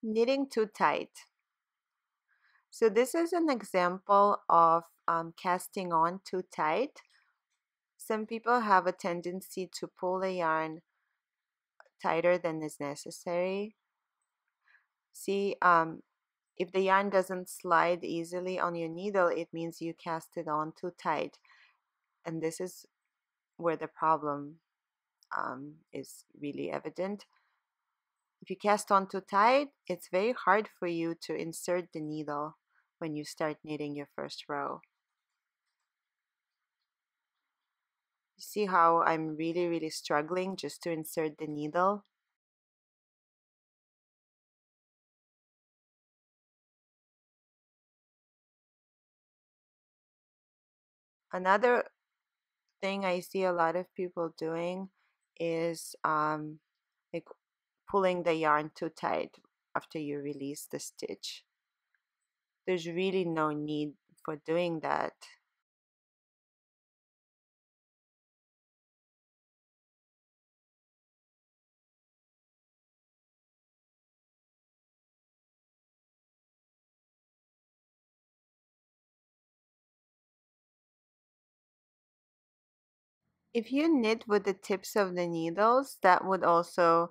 Knitting too tight. So this is an example of casting on too tight. Some people have a tendency to pull the yarn tighter than is necessary. See, if the yarn doesn't slide easily on your needle, it means you cast it on too tight. And this is where the problem is really evident. If you cast on too tight, it's very hard for you to insert the needle when you start knitting your first row. You see how I'm really struggling just to insert the needle? Another thing I see a lot of people doing is like pulling the yarn too tight after you release the stitch. There's really no need for doing that. If you knit with the tips of the needles, that would also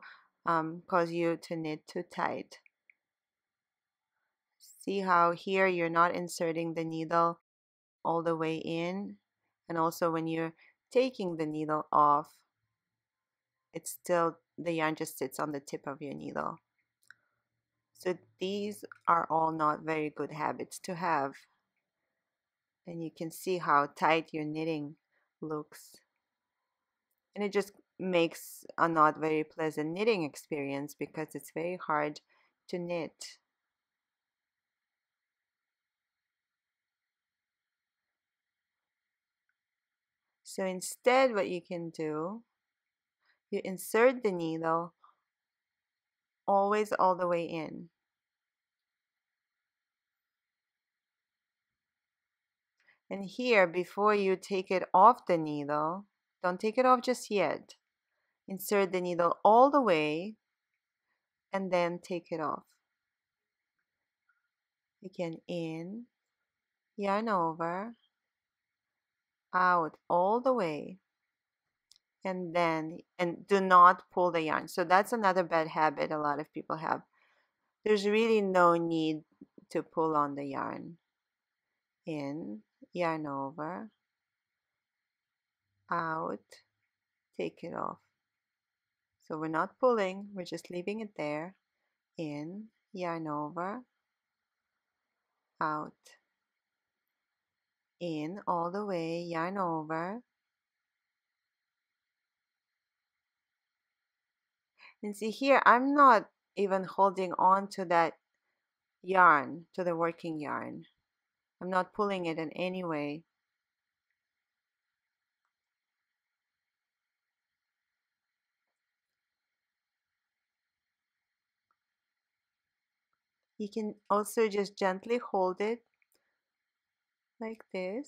cause you to knit too tight. See how here you're not inserting the needle all the way in, and also when you're taking the needle off, it's still, the yarn just sits on the tip of your needle. So these are all not very good habits to have. And you can see how tight your knitting looks. And it just makes a not very pleasant knitting experience because it's very hard to knit. So instead, what you can do, you insert the needle always all the way in. And here, before you take it off the needle, don't take it off just yet. Insert the needle all the way and then take it off. Again, in, yarn over, out all the way, and then, and do not pull the yarn. So that's another bad habit a lot of people have. There's really no need to pull on the yarn. In, yarn over, out, take it off. So we're not pulling, we're just leaving it there. In, yarn over, out, in all the way, yarn over. And see here, I'm not even holding on to that yarn, to the working yarn. I'm not pulling it in any way. You can also just gently hold it like this.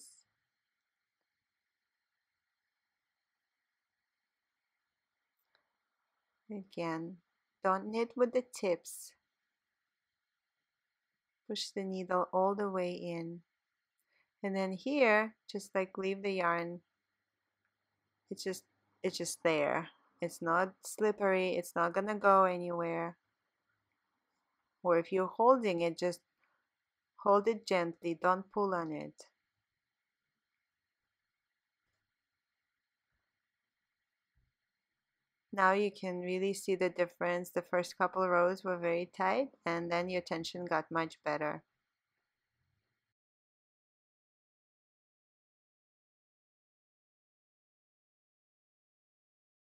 Again, don't knit with the tips. Push the needle all the way in. And then here, just like leave the yarn. It's just there. It's not slippery. It's not gonna go anywhere. Or if you're holding it, just hold it gently. Don't pull on it. Now you can really see the difference. The first couple rows were very tight and then your tension got much better.